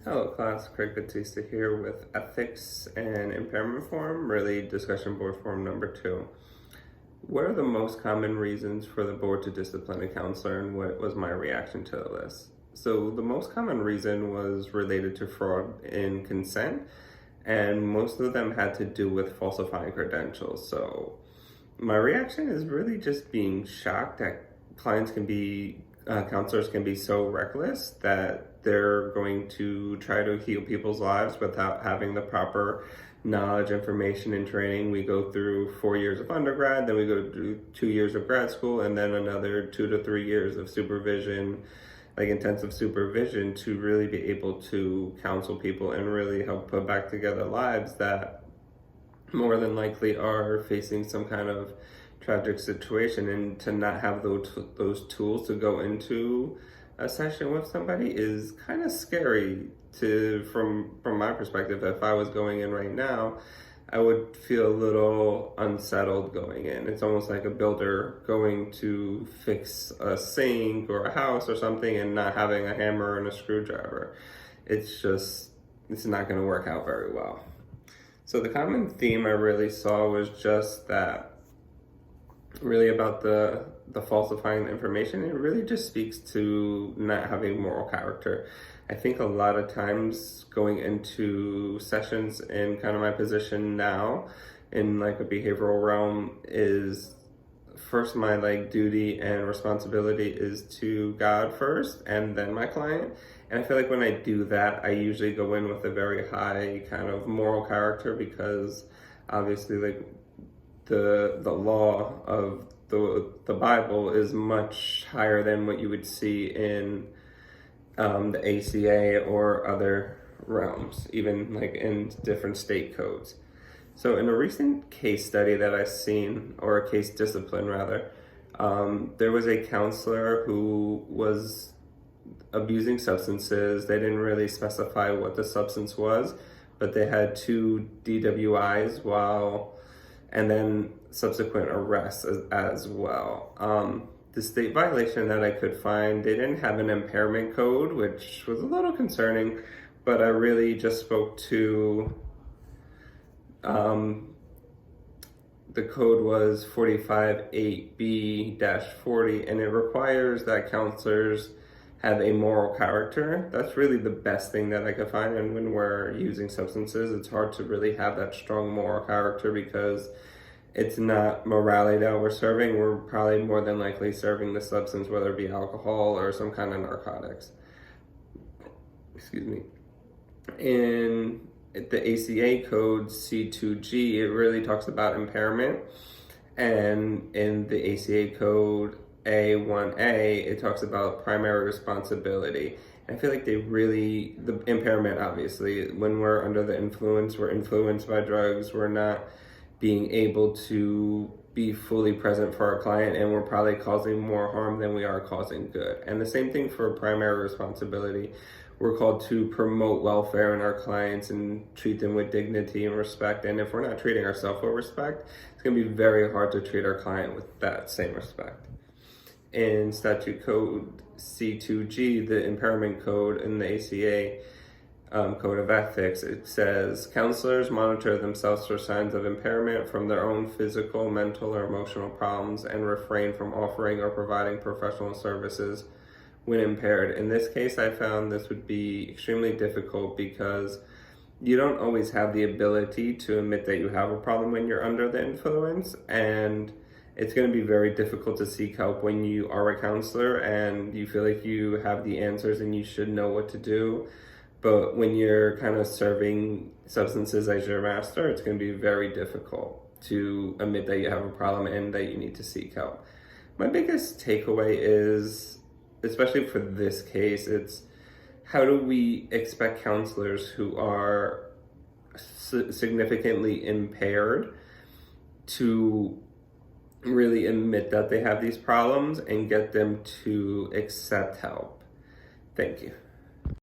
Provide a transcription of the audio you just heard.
Hello class, Craig Batista here with Ethics and Impairment Forum, really discussion board forum number 2. What are the most common reasons for the board to discipline a counselor, and what was my reaction to the list? So the most common reason was related to fraud in consent, and most of them had to do with falsifying credentials. So my reaction is really just being shocked that counselors can be so reckless that they're going to try to heal people's lives without having the proper knowledge, information, and training. We go through 4 years of undergrad, then we go through 2 years of grad school, and then another 2 to 3 years of supervision, like intensive supervision, to really be able to counsel people and really help put back together lives that more than likely are facing some kind of tragic situation. And to not have those tools to go into a session with somebody is kind of scary from my perspective. If I was going in right now, I would feel a little unsettled going in. It's almost like a builder going to fix a sink or a house or something and not having a hammer and a screwdriver. It's not going to work out very well. So the common theme I really saw was just that, really about the falsifying information. It really just speaks to not having moral character. I think a lot of times going into sessions in kind of my position now in like a behavioral realm is first my duty and responsibility is to God first and then my client. And I feel like when I do that, I usually go in with a very high kind of moral character, because obviously the law of the Bible is much higher than what you would see in the ACA or other realms, even like in different state codes. So in a recent case study that I've seen, or a case discipline rather, there was a counselor who was abusing substances. They didn't really specify what the substance was, but they had 2 DWIs and then subsequent arrests as well. The state violation that I could find, they didn't have an impairment code, which was a little concerning, but I really just spoke to, the code was 458B-40, and it requires that counselors have a moral character. That's really the best thing that I could find. And when we're using substances, it's hard to really have that strong moral character, because it's not morality that we're serving. We're probably more than likely serving the substance, whether it be alcohol or some kind of narcotics. Excuse me. In the ACA code C2G, it really talks about impairment. And in the ACA code A1A, it talks about primary responsibility. And I feel like the impairment, obviously, when we're under the influence, we're influenced by drugs, we're not being able to be fully present for our client, and we're probably causing more harm than we are causing good. And the same thing for primary responsibility. We're called to promote welfare in our clients and treat them with dignity and respect. And if we're not treating ourselves with respect, it's going to be very hard to treat our client with that same respect. In statute code C2G, the impairment code in the ACA code of ethics, it says counselors monitor themselves for signs of impairment from their own physical, mental, or emotional problems, and refrain from offering or providing professional services when impaired. In this case, I found this would be extremely difficult, because you don't always have the ability to admit that you have a problem when you're under the influence, and it's going to be very difficult to seek help when you are a counselor and you feel like you have the answers and you should know what to do. But when you're kind of serving substances as your master, it's going to be very difficult to admit that you have a problem and that you need to seek help. My biggest takeaway is, especially for this case, it's how do we expect counselors who are significantly impaired to really admit that they have these problems and get them to accept help? Thank you.